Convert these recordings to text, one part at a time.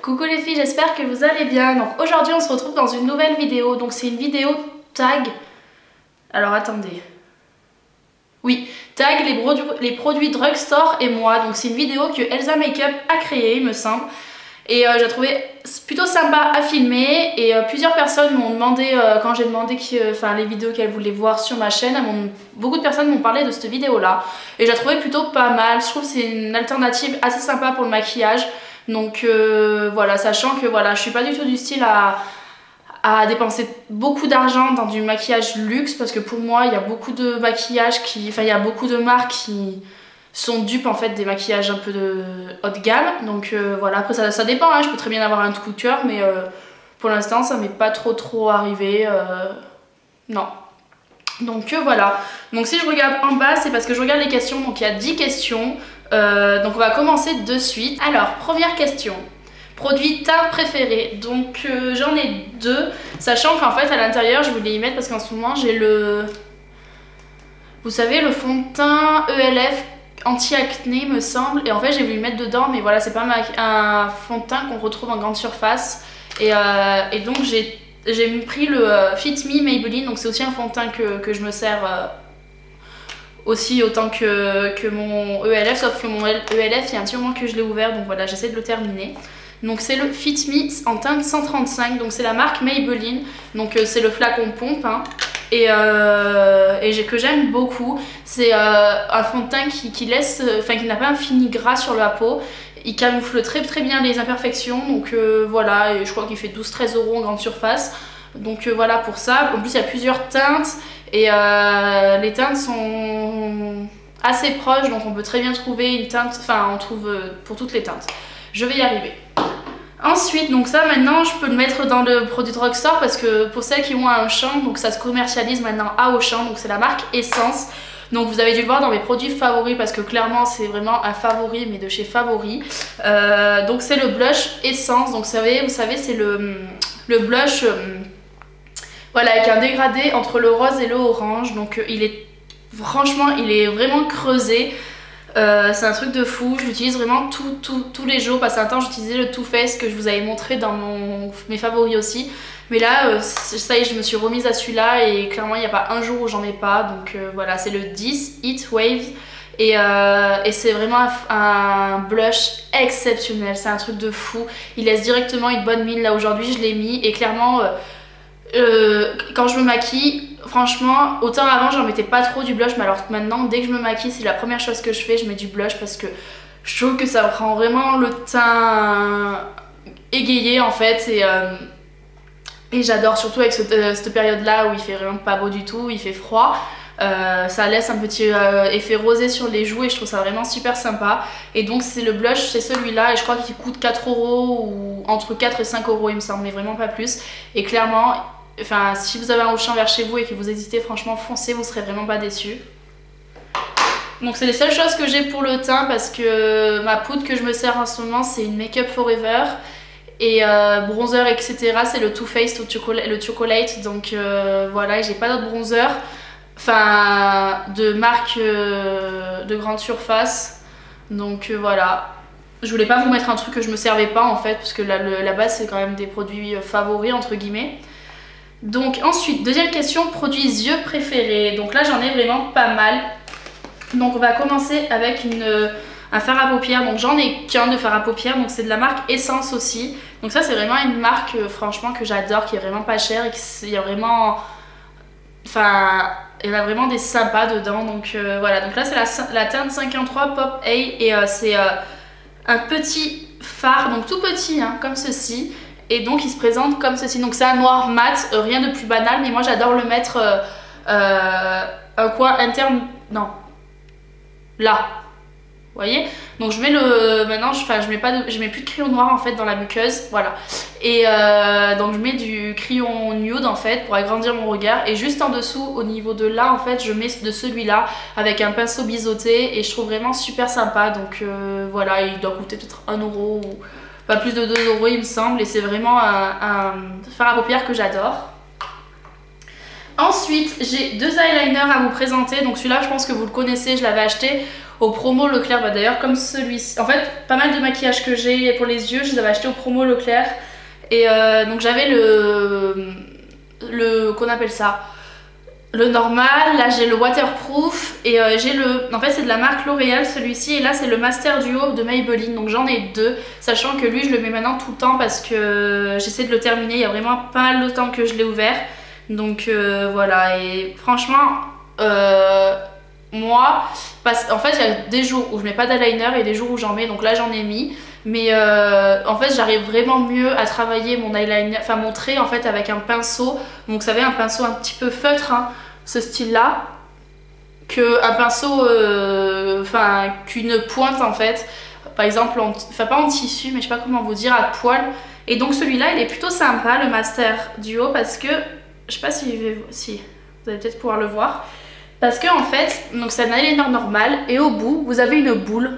Coucou les filles, j'espère que vous allez bien. Donc aujourd'hui on se retrouve dans une nouvelle vidéo. Donc c'est une vidéo tag. Alors attendez. Oui, tag les produits drugstore et moi. Donc c'est une vidéo que Elsa Makeup a créée, il me semble. Et j'ai trouvé plutôt sympa à filmer. Et plusieurs personnes m'ont demandé, quand j'ai demandé les vidéos qu'elles voulaient voir sur ma chaîne, beaucoup de personnes m'ont parlé de cette vidéo là. Et j'ai trouvé plutôt pas mal. Je trouve que c'est une alternative assez sympa pour le maquillage. Donc voilà, sachant que voilà, je suis pas du tout du style à dépenser beaucoup d'argent dans du maquillage luxe, parce que pour moi il y a beaucoup de maquillages il y a beaucoup de marques qui sont dupes en fait des maquillages un peu de haut de gamme. Donc voilà, après ça dépend, hein, je peux très bien avoir un coup de cœur, mais pour l'instant ça m'est pas trop arrivé, non. Donc voilà, donc si je regarde en bas c'est parce que je regarde les questions, donc il y a 10 questions. Donc on va commencer de suite. Alors première question, produit teint préféré. Donc j'en ai deux, sachant qu'en fait à l'intérieur je voulais y mettre parce qu'en ce moment j'ai vous savez, le fond de teint ELF anti-acné me semble, et en fait j'ai voulu mettre dedans, mais voilà, c'est pas un fond de teint qu'on retrouve en grande surface. Et donc j'ai pris le Fit Me Maybelline, donc c'est aussi un fond de teint que je me sers aussi autant que mon ELF, sauf que mon ELF il y a un petit moment que je l'ai ouvert, donc voilà, j'essaie de le terminer. Donc c'est le Fit Me en teinte 135, donc c'est la marque Maybelline, donc c'est le flacon pompe, hein, et que j'aime beaucoup. C'est un fond de teint qui laisse, qui n'a pas un fini gras sur la peau. Il camoufle très bien les imperfections, donc voilà, et je crois qu'il fait 12-13 € en grande surface. Donc voilà pour ça. En plus il y a plusieurs teintes et les teintes sont assez proches, donc on peut très bien trouver une teinte, on trouve pour toutes les teintes. Je vais y arriver. Ensuite, donc ça maintenant je peux le mettre dans le produit drugstore, parce que pour celles qui ont un Auchan, donc ça se commercialise maintenant à Auchan, donc c'est la marque Essence. Donc vous avez dû le voir dans mes produits favoris, parce que clairement c'est vraiment un favori, mais de chez Favori. Donc c'est le blush Essence, donc vous savez c'est le blush voilà, avec un dégradé entre le rose et le orange. Donc franchement il est vraiment creusé. C'est un truc de fou, je l'utilise vraiment tous les jours. Passé un temps j'utilisais le Too Faced que je vous avais montré dans mes favoris aussi. Mais là ça y est, je me suis remise à celui-là et clairement il n'y a pas un jour où j'en ai pas. Donc voilà, c'est le 10 Heat Wave. Et c'est vraiment un blush exceptionnel, c'est un truc de fou. Il laisse directement une bonne mine. Là aujourd'hui je l'ai mis et clairement quand je me maquille, franchement, autant avant j'en mettais pas trop du blush, mais alors maintenant dès que je me maquille c'est la première chose que je fais, je mets du blush, parce que je trouve que ça rend vraiment le teint égayé en fait. Et j'adore, surtout avec cette période là où il fait vraiment pas beau du tout, il fait froid. Ça laisse un petit effet rosé sur les joues et je trouve ça vraiment super sympa. Et donc c'est le blush, c'est celui-là, et je crois qu'il coûte 4 € ou entre 4 et 5 € il me semble, mais vraiment pas plus. Et clairement, si vous avez un Auchan vers chez vous et que vous hésitez, franchement foncez, vous serez vraiment pas déçus. Donc c'est les seules choses que j'ai pour le teint, parce que ma poudre que je me sers en ce moment c'est une Make Up Forever. Et bronzer etc, c'est le Too Faced le Chocolate. Donc voilà, j'ai pas d'autres bronzer de marque de grande surface. Donc voilà, je voulais pas vous mettre un truc que je me servais pas en fait, parce que la base c'est quand même des produits favoris entre guillemets. Donc ensuite, deuxième question, produits yeux préférés. Donc là j'en ai vraiment pas mal. Donc on va commencer avec un fard à paupières. Donc j'en ai qu'un de fard à paupières, donc c'est de la marque Essence aussi. Donc ça c'est vraiment une marque franchement que j'adore, qui est vraiment pas chère, et il y a vraiment, il y en a vraiment des sympas dedans. Donc voilà, donc là c'est la teinte 53 Pop A, et c'est un petit fard, donc tout petit hein, comme ceci. Et donc il se présente comme ceci, donc c'est un noir mat, rien de plus banal, mais moi j'adore le mettre un coin interne, non, là. Vous voyez, donc je mets maintenant je mets plus de crayon noir en fait dans la muqueuse, voilà. Et donc je mets du crayon nude en fait pour agrandir mon regard, et juste en dessous au niveau de là en fait je mets de celui-là avec un pinceau biseauté, et je trouve vraiment super sympa. Donc voilà, il doit coûter peut-être 1 € ou pas plus de 2 € il me semble, et c'est vraiment un fard à paupières que j'adore. Ensuite j'ai deux eyeliners à vous présenter. Donc celui-là je pense que vous le connaissez, je l'avais acheté au promo Leclerc. Bah, d'ailleurs comme celui-ci, en fait pas mal de maquillage que j'ai pour les yeux je les avais achetés au promo Leclerc. Et donc j'avais qu'on appelle ça le normal, là j'ai le waterproof et j'ai en fait c'est de la marque L'Oréal celui-ci, et là c'est le Master Duo de Maybelline, donc j'en ai deux, sachant que lui je le mets maintenant tout le temps parce que j'essaie de le terminer, il y a vraiment pas mal de temps que je l'ai ouvert, donc voilà. Et franchement moi, en fait il y a des jours où je mets pas d'eyeliner et des jours où j'en mets, donc là j'en ai mis, mais en fait j'arrive vraiment mieux à travailler mon eyeliner, enfin mon trait en fait avec un pinceau, donc vous savez un pinceau un petit peu feutre, hein, ce style là, qu'un pinceau, enfin qu'une pointe en fait, par exemple, enfin pas en tissu mais je sais pas comment vous dire, à poil. Et donc celui-là il est plutôt sympa, le Master Duo, parce que, je sais pas si vous allez peut-être pouvoir le voir, parce que en fait, donc c'est un eyeliner normal et au bout vous avez une boule,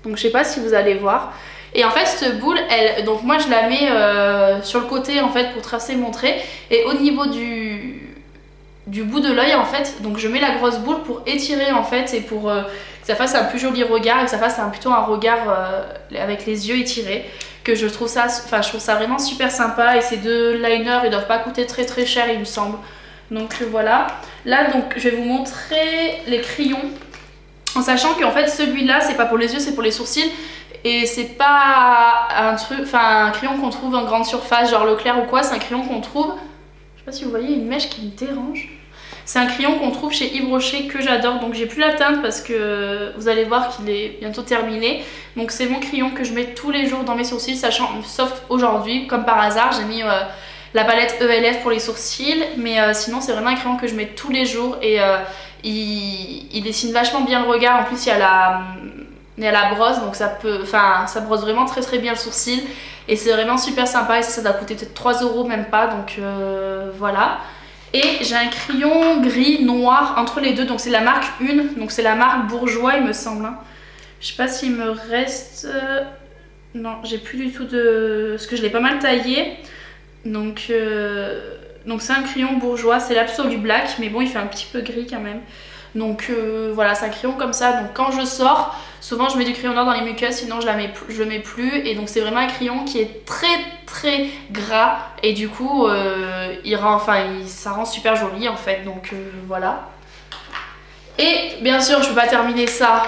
donc je sais pas si vous allez voir. Et en fait cette boule, donc moi je la mets sur le côté en fait pour tracer mon trait, et au niveau du bout de l'œil en fait, donc je mets la grosse boule pour étirer en fait, et pour que ça fasse un plus joli regard et que ça fasse plutôt un regard avec les yeux étirés, que je trouve ça, je trouve ça vraiment super sympa. Et ces deux liners ils doivent pas coûter très très cher il me semble, donc voilà. Là donc je vais vous montrer les crayons, en sachant qu'en fait celui-là c'est pas pour les yeux, c'est pour les sourcils. Et c'est pas un crayon qu'on trouve en grande surface, genre Leclerc ou quoi, c'est un crayon qu'on trouve, je sais pas si vous voyez une mèche qui me dérange. C'est un crayon qu'on trouve chez Yves Rocher que j'adore, donc j'ai pu l'atteindre parce que vous allez voir qu'il est bientôt terminé. Donc c'est mon crayon que je mets tous les jours dans mes sourcils, sauf aujourd'hui, comme par hasard, j'ai mis la palette ELF pour les sourcils, mais sinon c'est vraiment un crayon que je mets tous les jours, et il dessine vachement bien le regard. En plus il y a la brosse, donc ça brosse vraiment très très bien le sourcil, et c'est vraiment super sympa. Et ça doit coûter peut-être 3 € même pas, donc voilà. Et j'ai un crayon gris noir entre les deux, donc c'est la marque Une, donc c'est la marque Bourjois il me semble, hein. Je sais pas s'il me reste, non j'ai plus du tout parce que je l'ai pas mal taillé, donc c'est un crayon Bourjois, c'est l'Absolu Black, mais bon il fait un petit peu gris quand même. Donc voilà, c'est un crayon comme ça, donc quand je sors, souvent je mets du crayon noir dans les muqueuses, sinon je le mets plus. Et donc c'est vraiment un crayon qui est très très gras, et du coup ça rend super joli en fait, donc voilà. Et bien sûr je peux pas terminer ça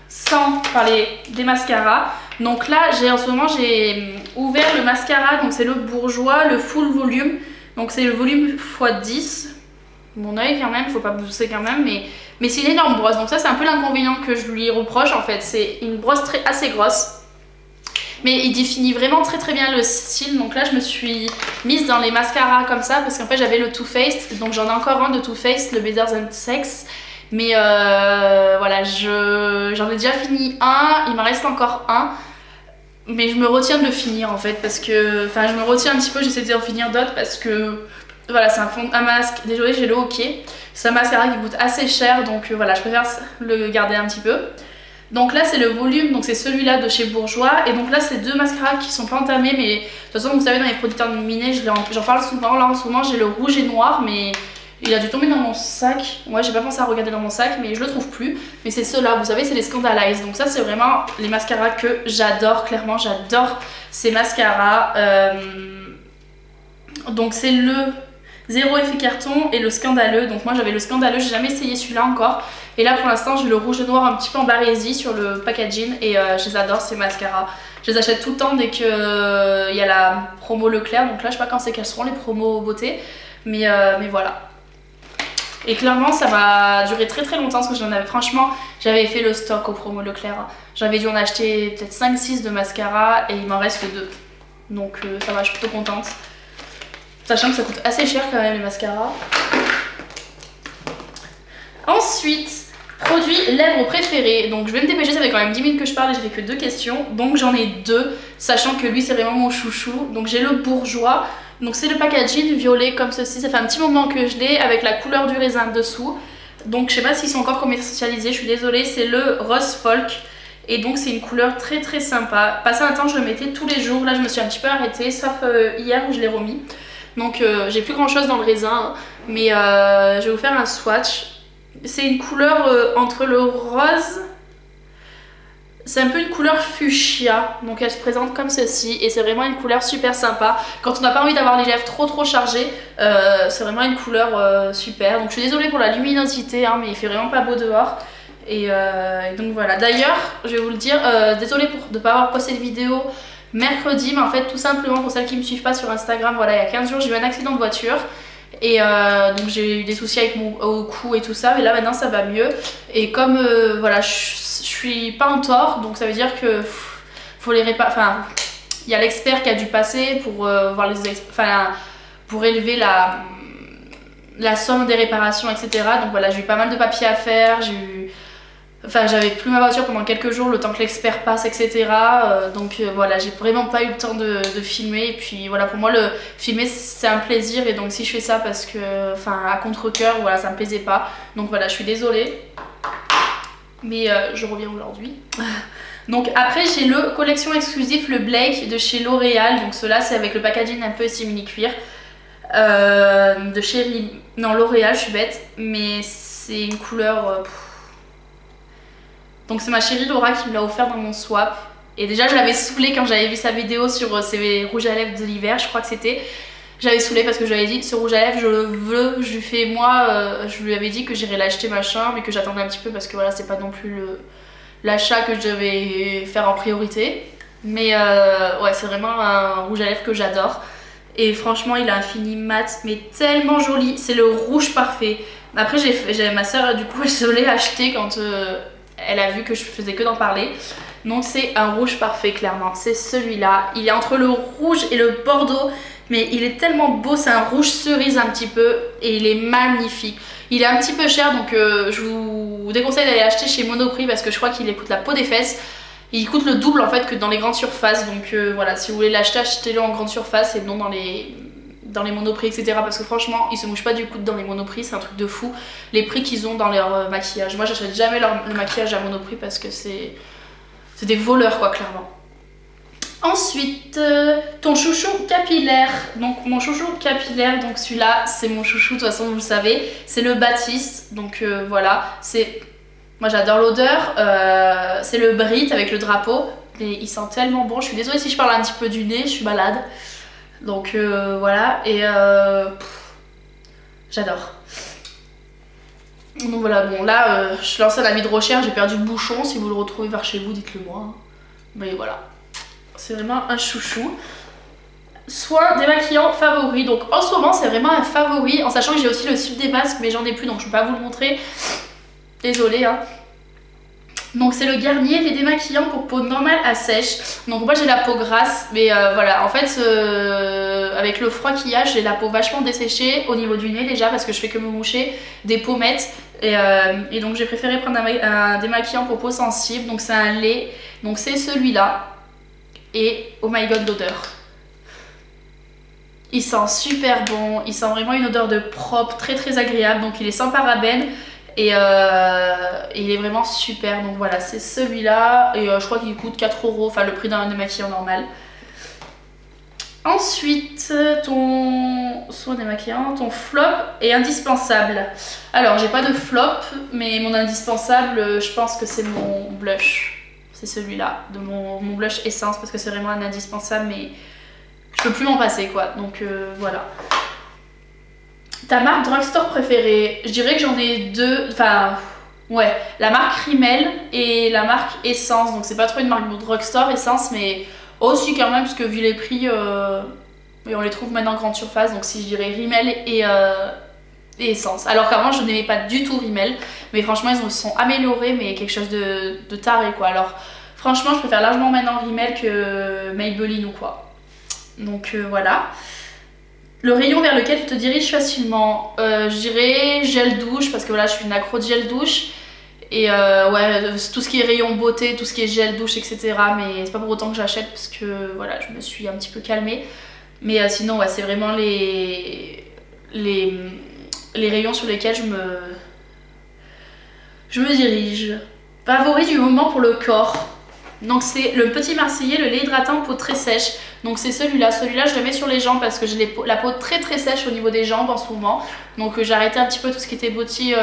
sans parler des mascaras. Donc là en ce moment j'ai ouvert le mascara, donc c'est le Bourjois, le full volume, donc c'est le volume x10. Mon œil quand même, faut pas pousser quand même, mais c'est une énorme brosse, donc ça c'est un peu l'inconvénient que je lui reproche en fait. C'est une brosse assez grosse, mais il définit vraiment très très bien le style. Donc là je me suis mise dans les mascaras comme ça, parce qu'en fait j'avais le Too Faced, donc j'en ai encore un de Too Faced, le Better Than Sex, mais voilà, j'en ai déjà fini un, il m'en reste encore un, mais je me retiens de le finir en fait, parce que, je me retiens un petit peu, j'essaie d'en finir d'autres parce que voilà, c'est un masque, désolé j'ai le hockey, c'est un mascara qui coûte assez cher, donc voilà, je préfère le garder un petit peu. Donc là c'est le volume, donc c'est celui-là de chez Bourjois, et donc là c'est deux mascaras qui sont pas entamés, mais de toute façon vous savez dans les producteurs lumineux j'en parle souvent. Là en ce moment j'ai le rouge et noir, mais il a dû tomber dans mon sac, moi j'ai pas pensé à regarder dans mon sac, mais je le trouve plus. Mais c'est ceux-là, vous savez, c'est les Scandalize, donc ça c'est vraiment les mascaras que j'adore, clairement j'adore ces mascaras. Donc c'est le Zéro effet carton et le Scandaleux. Donc moi j'avais le Scandaleux, j'ai jamais essayé celui-là encore. Et là pour l'instant j'ai le rouge et noir un petit peu en barésie sur le packaging, et je les adore ces mascaras. Je les achète tout le temps dès qu'il y a la promo Leclerc. Donc là je sais pas quand c'est qu'elles seront les promos beauté, mais voilà. Et clairement ça va durer très très longtemps, parce que j'avais fait le stock au promo Leclerc. J'avais dû en acheter peut-être 5-6 de mascara et il m'en reste que 2. Donc ça va, je suis plutôt contente. Sachant que ça coûte assez cher quand même les mascaras. Ensuite, produit lèvres préférés. Donc je vais me dépêcher, ça fait quand même 10 minutes que je parle et j'ai fait que 2 questions. Donc j'en ai 2, sachant que lui c'est vraiment mon chouchou. Donc j'ai le Bourjois. Donc c'est le packaging violet comme ceci. Ça fait un petit moment que je l'ai, avec la couleur du raisin dessous. Donc je sais pas s'ils sont encore commercialisés, je suis désolée. C'est le Rose Folk. Et donc c'est une couleur très très sympa. Passé un temps je le mettais tous les jours. Là je me suis un petit peu arrêtée, sauf hier où je l'ai remis. Donc j'ai plus grand chose dans le raisin, mais je vais vous faire un swatch. C'est une couleur entre le rose C'est un peu une couleur fuchsia, donc elle se présente comme ceci et c'est vraiment une couleur super sympa. Quand on n'a pas envie d'avoir les lèvres trop chargées, c'est vraiment une couleur super. Donc je suis désolée pour la luminosité, hein, mais il fait vraiment pas beau dehors. Et donc voilà. D'ailleurs, je vais vous le dire, désolée de ne pas avoir posté de vidéo mercredi, mais en fait tout simplement pour celles qui ne me suivent pas sur Instagram, voilà, il y a 15 jours j'ai eu un accident de voiture. Et donc j'ai eu des soucis avec mon cou et tout ça, mais là maintenant ça va mieux. Et comme voilà, je suis pas en tort, donc ça veut dire que faut les réparer. Enfin, il y a l'expert qui a dû passer pour voir pour élever la somme des réparations, etc. Donc voilà, j'ai eu pas mal de papiers à faire, j'avais plus ma voiture pendant quelques jours, le temps que l'expert passe, etc. Donc voilà, j'ai vraiment pas eu le temps de filmer. Et puis voilà, pour moi, le filmer c'est un plaisir. Et donc si je fais ça parce que, enfin, à contre-cœur, voilà, ça me plaisait pas. Donc voilà, je suis désolée. Mais je reviens aujourd'hui. Donc après, j'ai le collection exclusive, le Blake de chez L'Oréal. Donc cela, c'est avec le packaging un peu simili cuir. De chez L'Oréal, je suis bête. Mais c'est une couleur... Donc c'est ma chérie Laura qui me l'a offert dans mon swap. Et déjà je l'avais saoulée quand j'avais vu sa vidéo sur ses rouges à lèvres de l'hiver, je crois que c'était. J'avais saoulée parce que je lui avais dit ce rouge à lèvres je le veux, je lui fais moi, je lui avais dit que j'irais l'acheter machin, mais que j'attendais un petit peu parce que voilà, c'est pas non plus l'achat que je devais faire en priorité. Mais ouais, c'est vraiment un rouge à lèvres que j'adore. Et franchement il a un fini mat mais tellement joli, c'est le rouge parfait. Après j'ai ma soeur du coup je l'ai acheté quand... elle a vu que je faisais que d'en parler. Donc c'est un rouge parfait clairement. C'est celui-là. Il est entre le rouge et le bordeaux. Mais il est tellement beau. C'est un rouge cerise un petit peu. Et il est magnifique. Il est un petit peu cher. Donc je vous déconseille d'aller acheter chez Monoprix. Parce que je crois qu'il coûte la peau des fesses. Il coûte le double en fait que dans les grandes surfaces. Donc voilà, si vous voulez l'acheter, achetez-le en grande surface. Et non dans les Monoprix, etc. Parce que franchement ils se mouchent pas du coude dans les Monoprix, c'est un truc de fou les prix qu'ils ont dans leur maquillage. Moi j'achète jamais le maquillage à Monoprix parce que c'est des voleurs quoi, clairement. Ensuite ton chouchou capillaire. Donc mon chouchou capillaire, donc celui-là c'est mon chouchou, de toute façon vous le savez, c'est le Baptiste. Donc voilà, moi j'adore l'odeur, c'est le Brit avec le drapeau et il sent tellement bon. Je suis désolée si je parle un petit peu du nez, je suis malade. Donc voilà, et j'adore. Donc voilà, bon là je suis lancée à la vie de recherche, j'ai perdu le bouchon. Si vous le retrouvez vers chez vous, dites-le moi, hein. Mais voilà, c'est vraiment un chouchou. Soin démaquillant favori. Donc en ce moment c'est vraiment un favori, en sachant que j'ai aussi le slip des masques, mais j'en ai plus donc je peux pas vous le montrer. Désolée hein. Donc c'est le Garnier, les démaquillants pour peau normale à sèche. Donc moi j'ai la peau grasse, mais voilà, en fait avec le froid qu'il y a, j'ai la peau vachement desséchée au niveau du nez déjà parce que je fais que me moucher, des pommettes. Et donc j'ai préféré prendre un démaquillant pour peau sensible, donc c'est un lait, donc c'est celui-là. Et oh my god l'odeur. Il sent super bon, il sent vraiment une odeur de propre, très agréable, donc il est sans parabènes. Et il est vraiment super. Donc voilà, c'est celui-là. Et je crois qu'il coûte 4 €, enfin le prix d'un démaquillant normal. Ensuite, ton soin démaquillant, ton flop est indispensable. Alors, j'ai pas de flop, mais mon indispensable, je pense que c'est mon blush. C'est celui-là, de mon blush Essence, parce que c'est vraiment un indispensable, mais je peux plus m'en passer quoi. Donc voilà. Ta marque drugstore préférée? Je dirais que j'en ai deux, enfin ouais, la marque Rimmel et la marque Essence. Donc c'est pas trop une marque drugstore, Essence, mais aussi quand même parce que vu les prix, et on les trouve maintenant en grande surface. Donc si je dirais Rimmel et Essence. Alors qu'avant je n'aimais pas du tout Rimmel, mais franchement ils se sont améliorés, mais quelque chose de taré quoi. Alors franchement je préfère largement maintenant Rimmel que Maybelline ou quoi. Donc voilà. Le rayon vers lequel tu te diriges facilement, je dirais gel douche parce que voilà je suis une accro de gel douche. Et ouais, tout ce qui est rayon beauté, tout ce qui est gel douche, etc. Mais c'est pas pour autant que j'achète parce que voilà, je me suis un petit peu calmée. Mais sinon ouais, c'est vraiment les rayons sur lesquels je me dirige. Favori du moment pour le corps. Donc c'est le Petit Marseillais, le lait hydratant peau très sèche. Donc c'est celui-là je le mets sur les jambes parce que j'ai la peau très sèche au niveau des jambes en ce moment. Donc j'ai arrêté un petit peu tout ce qui était beauty,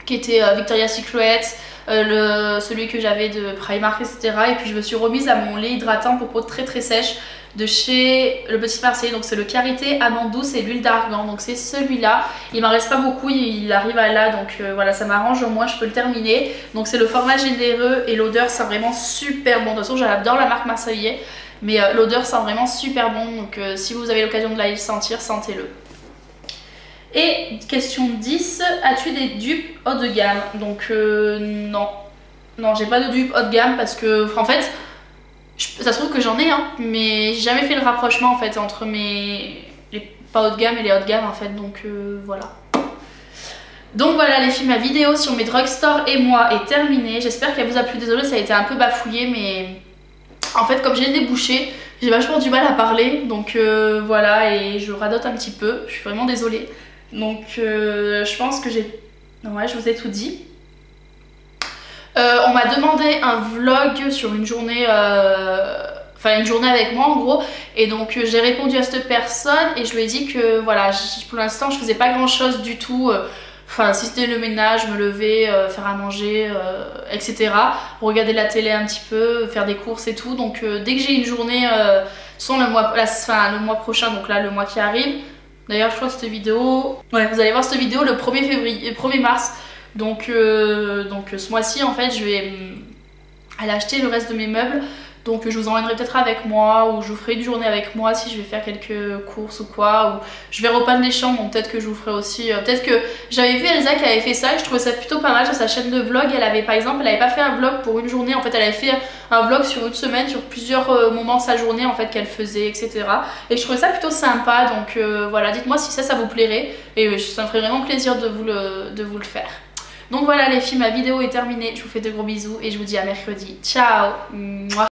qui était Victoria's Secret, celui que j'avais de Primark, etc. Et puis je me suis remise à mon lait hydratant pour peau très très sèche de chez Le Petit Marseillais. Donc c'est le Karité Amande Douce et l'huile d'argan. Donc c'est celui-là. Il m'en reste pas beaucoup, il arrive à là. Donc voilà, ça m'arrange, au moins je peux le terminer. Donc c'est le format généreux et l'odeur sent vraiment super bon. De toute façon j'adore la marque Marseillais. Mais l'odeur sent vraiment super bon. Donc si vous avez l'occasion de la sentir, sentez-le. Et question 10, as-tu des dupes haut de gamme? Donc non. Non, j'ai pas de dupes haut de gamme parce que en fait, ça se trouve que j'en ai, hein, mais j'ai jamais fait le rapprochement en fait entre les pas haut de gamme et les haut de gamme en fait, donc voilà. Donc voilà les filles, ma vidéo sur mes drugstores et moi est terminée. J'espère qu'elle vous a plu. Désolée, ça a été un peu bafouillé, mais en fait comme j'ai des bouchées, j'ai vachement du mal à parler, donc voilà, et je radote un petit peu. Je suis vraiment désolée. Donc je pense que ouais, je vous ai tout dit. On m'a demandé un vlog sur une journée, enfin une journée avec moi en gros, et donc j'ai répondu à cette personne et je lui ai dit que voilà, pour l'instant je faisais pas grand chose du tout, enfin si c'était le ménage, me lever, faire à manger, etc. Regarder la télé un petit peu, faire des courses et tout. Donc dès que j'ai une journée, soit le mois prochain, donc là le mois qui arrive. D'ailleurs je crois que cette vidéo, ouais, vous allez voir cette vidéo le 1er mars. Donc ce mois-ci en fait je vais aller acheter le reste de mes meubles. Donc je vous emmènerai peut-être avec moi, ou je vous ferai une journée avec moi si je vais faire quelques courses ou quoi, ou je vais repeindre les chambres. Donc peut-être que je vous ferai aussi, peut-être que j'avais vu Elsa qui avait fait ça et je trouvais ça plutôt pas mal sur sa chaîne de vlog. Elle avait par exemple, elle avait pas fait un vlog pour une journée, en fait elle avait fait un vlog sur une semaine, sur plusieurs moments de sa journée en fait qu'elle faisait, etc. Et je trouvais ça plutôt sympa. Donc voilà, dites-moi si ça vous plairait et ça me ferait vraiment plaisir de vous le faire. Donc voilà les filles, ma vidéo est terminée, je vous fais de gros bisous et je vous dis à mercredi. Ciao. Mouah.